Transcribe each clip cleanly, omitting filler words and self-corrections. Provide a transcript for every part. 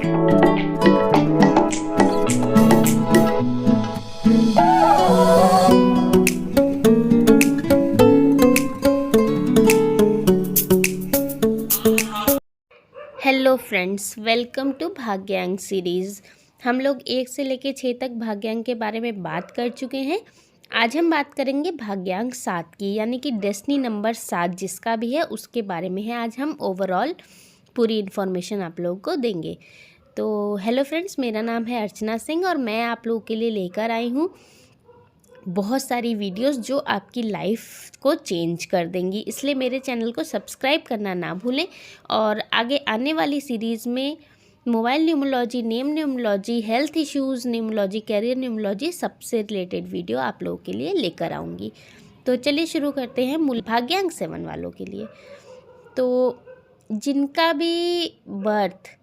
Hello friends, welcome to भाग्यांक series. हम लोग 1 से लेकर 6 तक भाग्यांक के बारे में बात कर चुके हैं। आज हम बात करेंगे भाग्यांक 7 की, यानी कि डेस्टिनी नंबर 7 जिसका भी है उसके बारे में है। आज हम ओवरऑल पूरी इन्फॉर्मेशन आप लोगों को देंगे। तो हेलो फ्रेंड्स, मेरा नाम है अर्चना सिंह और मैं आप लोगों के लिए लेकर आई हूँ बहुत सारी वीडियोस जो आपकी लाइफ को चेंज कर देंगी। इसलिए मेरे चैनल को सब्सक्राइब करना ना भूलें और आगे आने वाली सीरीज़ में mobile numerology, name numerology, health issues numerology, career numerology सबसे रिलेटेड वीडियो आप लोगों के लिए लेकर आऊँगी। तो चलिए शुरू करते हैं भाग्यांक 7 वालों के लिए। तो जिनका भी बर्थ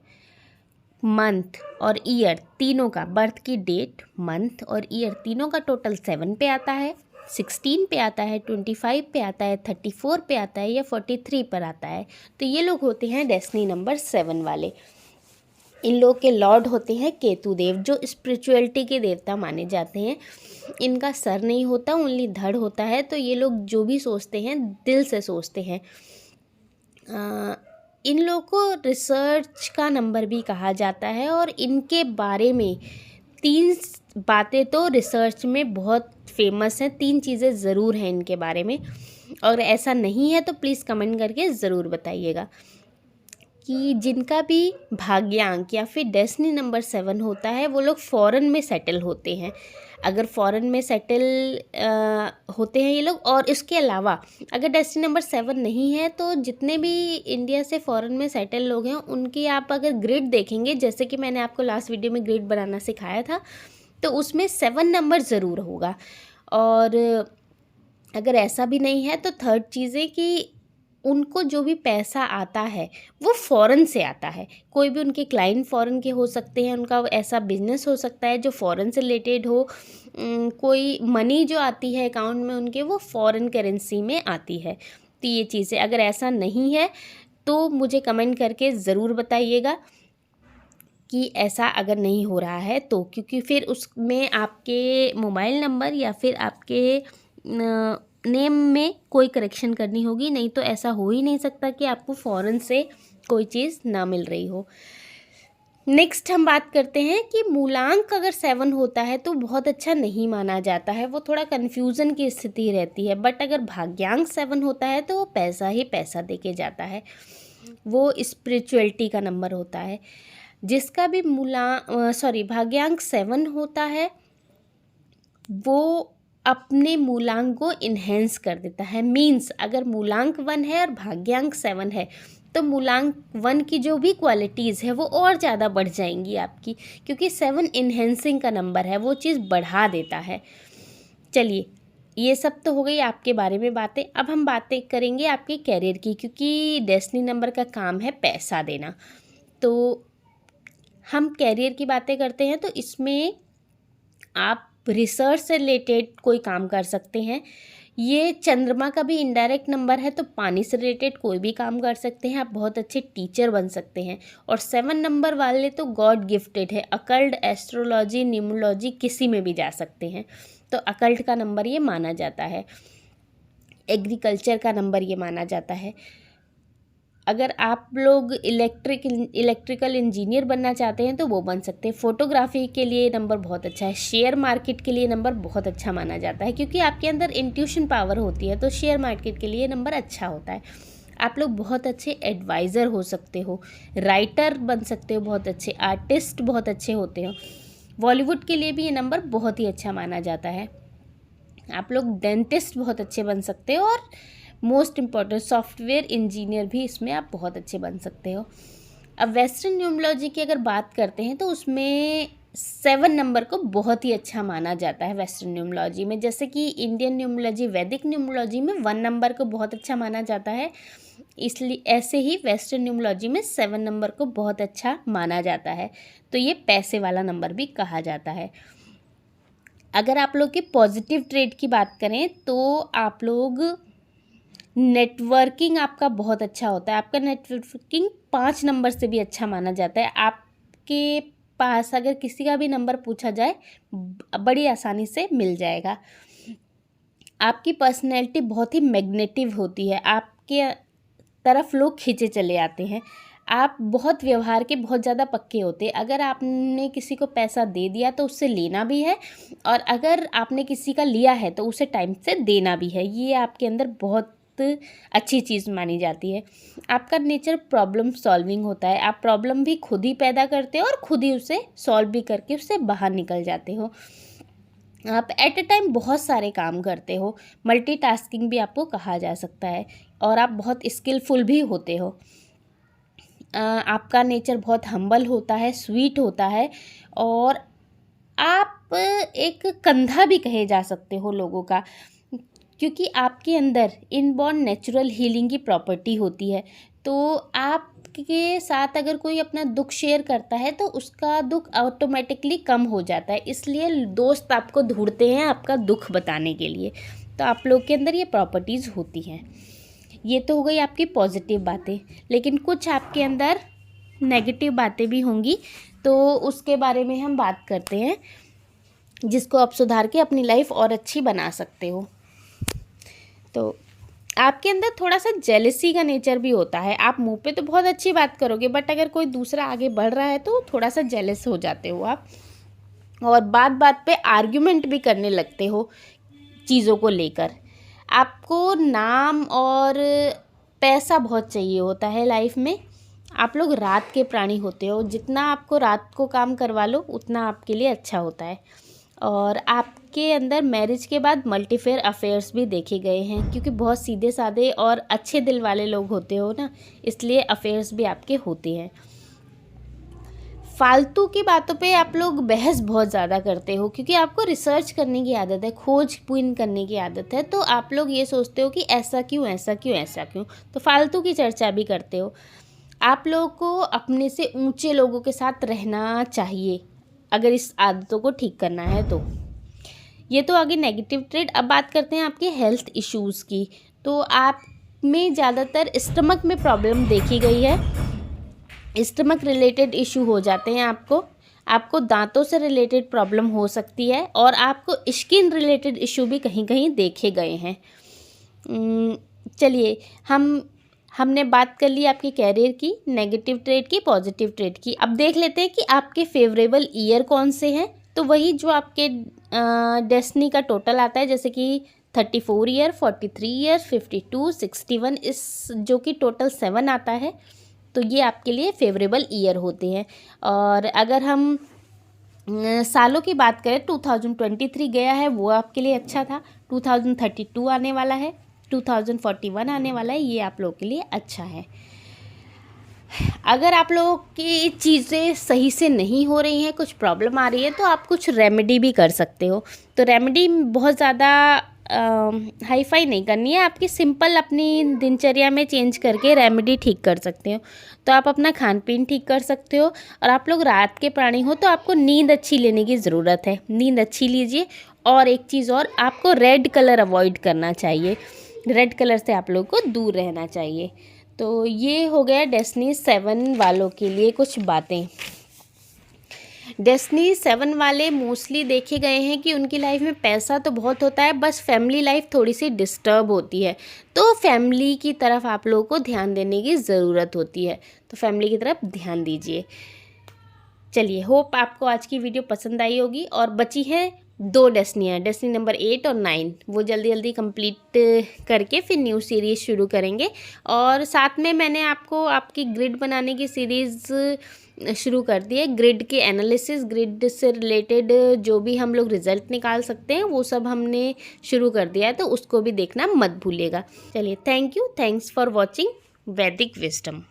मंथ और ईयर तीनों का, बर्थ की डेट, मंथ और ईयर तीनों का टोटल 7 पे आता है, 16 पे आता है, 25 पे आता है, 34 पे आता है या 43 पर आता है, तो ये लोग होते हैं डेस्टिनी नंबर 7 वाले। इन लोग के लॉर्ड होते हैं केतु देव, जो स्पिरिचुअलिटी के देवता माने जाते हैं। इनका सर नहीं होता, ओनली धड़ होता है। तो ये लोग जो भी सोचते हैं दिल से सोचते हैं। इन लोगों को रिसर्च का नंबर भी कहा जाता है और इनके बारे में 3 बातें तो रिसर्च में बहुत फेमस हैं। 3 चीज़ें ज़रूर हैं इनके बारे में, और ऐसा नहीं है तो प्लीज़ कमेंट करके ज़रूर बताइएगा कि जिनका भी भाग्यांक या फिर डेस्टिनी नंबर 7 होता है वो लोग फ़ॉरेन में सेटल होते हैं। अगर फ़ॉरेन में सेटल होते हैं ये लोग, और इसके अलावा अगर डेस्टिनी नंबर 7 नहीं है तो जितने भी इंडिया से फ़ॉरेन में सेटल लोग हैं उनकी आप अगर ग्रिड देखेंगे, जैसे कि मैंने आपको लास्ट वीडियो में ग्रिड बनाना सिखाया था, तो उसमें 7 नंबर ज़रूर होगा। और अगर ऐसा भी नहीं है तो थर्ड चीज़ है कि उनको जो भी पैसा आता है वो फ़ॉरेन से आता है। कोई भी उनके क्लाइंट फ़ॉरेन के हो सकते हैं, उनका ऐसा बिजनेस हो सकता है जो फ़ॉरेन से रिलेटेड हो। कोई मनी जो आती है अकाउंट में उनके, वो फ़ॉरेन करेंसी में आती है। तो ये चीज़ें अगर ऐसा नहीं है तो मुझे कमेंट करके ज़रूर बताइएगा कि ऐसा अगर नहीं हो रहा है तो, क्योंकि फिर उसमें आपके मोबाइल नंबर या फिर आपके नेम में कोई करेक्शन करनी होगी, नहीं तो ऐसा हो ही नहीं सकता कि आपको फ़ॉरेन से कोई चीज़ ना मिल रही हो। नेक्स्ट हम बात करते हैं कि मूलांक अगर 7 होता है तो बहुत अच्छा नहीं माना जाता है, वो थोड़ा कन्फ्यूज़न की स्थिति रहती है। बट अगर भाग्यांक 7 होता है तो वो पैसा ही पैसा दे के जाता है, वो स्पिरिचुअलिटी का नंबर होता है। जिसका भी भाग्यांक 7 होता है वो अपने मूलांक को इन्हेंस कर देता है। मीन्स अगर मूलांक 1 है और भाग्यांक 7 है तो मूलांक 1 की जो भी क्वालिटीज़ है वो और ज़्यादा बढ़ जाएंगी आपकी, क्योंकि 7 इन्हेंसिंग का नंबर है, वो चीज़ बढ़ा देता है। चलिए, ये सब तो हो गई आपके बारे में बातें। अब हम बातें करेंगे आपके कैरियर की, क्योंकि डेस्टिनी नंबर का काम है पैसा देना। तो हम कैरियर की बातें करते हैं तो इसमें आप रिसर्च से रिलेटेड कोई काम कर सकते हैं। ये चंद्रमा का भी इनडायरेक्ट नंबर है, तो पानी से रिलेटेड कोई भी काम कर सकते हैं। आप बहुत अच्छे टीचर बन सकते हैं। और 7 नंबर वाले तो गॉड गिफ्टेड है। अकल्ट, एस्ट्रोलॉजी, न्यूमरोलॉजी किसी में भी जा सकते हैं, तो अकल्ट का नंबर ये माना जाता है। एग्रीकल्चर का नंबर ये माना जाता है। अगर आप लोग इलेक्ट्रिकल इंजीनियर बनना चाहते हैं तो वो बन सकते हैं। फोटोग्राफी के लिए नंबर बहुत अच्छा है। शेयर मार्केट के लिए नंबर बहुत अच्छा माना जाता है, क्योंकि आपके अंदर इंट्यूशन पावर होती है, तो शेयर मार्केट के लिए नंबर अच्छा होता है। आप लोग बहुत अच्छे एडवाइज़र हो सकते हो, राइटर बन सकते हो, बहुत अच्छे आर्टिस्ट बहुत अच्छे होते हो। बॉलीवुड के लिए भी ये नंबर बहुत ही अच्छा माना जाता है। आप लोग डेंटिस्ट बहुत अच्छे बन सकते हो, और मोस्ट इम्पॉर्टेंट सॉफ्टवेयर इंजीनियर भी इसमें आप बहुत अच्छे बन सकते हो। अब वेस्टर्न न्यूमरोलॉजी की अगर बात करते हैं तो उसमें 7 नंबर को बहुत ही अच्छा माना जाता है वेस्टर्न न्यूमरोलॉजी में। जैसे कि इंडियन न्यूमरोलॉजी, वैदिक न्यूमरोलॉजी में 1 नंबर को बहुत अच्छा माना जाता है, इसलिए ऐसे ही वेस्टर्न न्यूमरोलॉजी में 7 नंबर को बहुत अच्छा माना जाता है। तो ये पैसे वाला नंबर भी कहा जाता है। अगर आप लोग के पॉजिटिव ट्रेड की बात करें तो आप लोग नेटवर्किंग आपका बहुत अच्छा होता है। आपका नेटवर्किंग 5 नंबर से भी अच्छा माना जाता है। आप आपके पास अगर किसी का भी नंबर पूछा जाए बड़ी आसानी से मिल जाएगा। आपकी पर्सनैलिटी बहुत ही मैग्नेटिव होती है, आपके तरफ लोग खींचे चले आते हैं। आप बहुत व्यवहार के बहुत ज़्यादा पक्के होते हैं। अगर आपने किसी को पैसा दे दिया तो उससे लेना भी है, और अगर आपने किसी का लिया है तो उसे टाइम से देना भी है। ये आपके अंदर बहुत अच्छी चीज़ मानी जाती है। आपका नेचर प्रॉब्लम सॉल्विंग होता है। आप प्रॉब्लम भी खुद ही पैदा करते हो और खुद ही उसे सॉल्व भी करके उससे बाहर निकल जाते हो। आप एट अ टाइम बहुत सारे काम करते हो, मल्टीटास्किंग भी आपको कहा जा सकता है, और आप बहुत स्किलफुल भी होते हो। आपका नेचर बहुत हम्बल होता है, स्वीट होता है, और आप एक कंधा भी कहे जा सकते हो लोगों का, क्योंकि आपके अंदर इनबॉर्न नेचुरल हीलिंग की प्रॉपर्टी होती है। तो आपके साथ अगर कोई अपना दुख शेयर करता है तो उसका दुख ऑटोमेटिकली कम हो जाता है, इसलिए दोस्त आपको ढूंढते हैं आपका दुख बताने के लिए। तो आप लोग के अंदर ये प्रॉपर्टीज़ होती हैं। ये तो हो गई आपकी पॉजिटिव बातें, लेकिन कुछ आपके अंदर नेगेटिव बातें भी होंगी, तो उसके बारे में हम बात करते हैं, जिसको आप सुधार के अपनी लाइफ और अच्छी बना सकते हो। तो आपके अंदर थोड़ा सा जेलसी का नेचर भी होता है। आप मुंह पे तो बहुत अच्छी बात करोगे, बट अगर कोई दूसरा आगे बढ़ रहा है तो थोड़ा सा जेलस हो जाते हो आप, और बात बात पे आर्ग्यूमेंट भी करने लगते हो चीज़ों को लेकर। आपको नाम और पैसा बहुत चाहिए होता है लाइफ में। आप लोग रात के प्राणी होते हो, जितना आपको रात को काम करवा लो उतना आपके लिए अच्छा होता है। और आपके अंदर मैरिज के बाद मल्टीफेयर अफेयर्स भी देखे गए हैं, क्योंकि बहुत सीधे साधे और अच्छे दिल वाले लोग होते हो ना, इसलिए अफेयर्स भी आपके होते हैं। फालतू की बातों पे आप लोग बहस बहुत ज़्यादा करते हो, क्योंकि आपको रिसर्च करने की आदत है, खोजबीन करने की आदत है। तो आप लोग ये सोचते हो कि ऐसा क्यों, ऐसा क्यों, ऐसा क्यों, तो फालतू की चर्चा भी करते हो। आप लोगों को अपने से ऊंचे लोगों के साथ रहना चाहिए अगर इस आदतों को ठीक करना है तो। ये तो आगे नेगेटिव ट्रेड। अब बात करते हैं आपके हेल्थ इश्यूज़ की। तो आप में ज़्यादातर स्टमक में प्रॉब्लम देखी गई है। स्टमक रिलेटेड इशू हो जाते हैं आपको दांतों से रिलेटेड प्रॉब्लम हो सकती है, और आपको स्किन रिलेटेड इशू भी कहीं कहीं देखे गए हैं। चलिए, हमने बात कर ली आपके कैरियर की, नेगेटिव ट्रेड की, पॉजिटिव ट्रेड की। अब देख लेते हैं कि आपके फेवरेबल ईयर कौन से हैं। तो वही जो आपके डेस्टिनी का टोटल आता है, जैसे कि 34 ईयर, 43 ईयर, 52, 61, इस जो कि टोटल 7 आता है, तो ये आपके लिए फेवरेबल ईयर होते हैं। और अगर हम सालों की बात करें, 2023 गया है वो आपके लिए अच्छा था, 2032 आने वाला है, 2041 आने वाला है, ये आप लोगों के लिए अच्छा है। अगर आप लोगों की चीज़ें सही से नहीं हो रही हैं, कुछ प्रॉब्लम आ रही है, तो आप कुछ रेमेडी भी कर सकते हो। तो रेमेडी बहुत ज़्यादा हाई फाई नहीं करनी है, आपकी सिंपल अपनी दिनचर्या में चेंज करके रेमेडी ठीक कर सकते हो। तो आप अपना खान पीन ठीक कर सकते हो, और आप लोग रात के प्राणी हो तो आपको नींद अच्छी लेने की ज़रूरत है, नींद अच्छी लीजिए। और एक चीज़ और, आपको रेड कलर अवॉइड करना चाहिए, रेड कलर से आप लोगों को दूर रहना चाहिए। तो ये हो गया डेस्टिनी 7 वालों के लिए कुछ बातें। डेस्टिनी 7 वाले मोस्टली देखे गए हैं कि उनकी लाइफ में पैसा तो बहुत होता है, बस फैमिली लाइफ थोड़ी सी डिस्टर्ब होती है। तो फैमिली की तरफ आप लोगों को ध्यान देने की ज़रूरत होती है, तो फैमिली की तरफ ध्यान दीजिए। चलिए, होप आपको आज की वीडियो पसंद आई होगी। और बची है 2 डेस्टिनियाँ, डेस्टिनी नंबर 8 और 9, वो जल्दी जल्दी कंप्लीट करके फिर न्यू सीरीज़ शुरू करेंगे। और साथ में मैंने आपको आपकी ग्रिड बनाने की सीरीज़ शुरू कर दी है। ग्रिड के एनालिसिस, ग्रिड से रिलेटेड जो भी हम लोग रिज़ल्ट निकाल सकते हैं वो सब हमने शुरू कर दिया है, तो उसको भी देखना मत भूलिएगा। चलिए, thank you, thanks for watching वैदिक विजडम।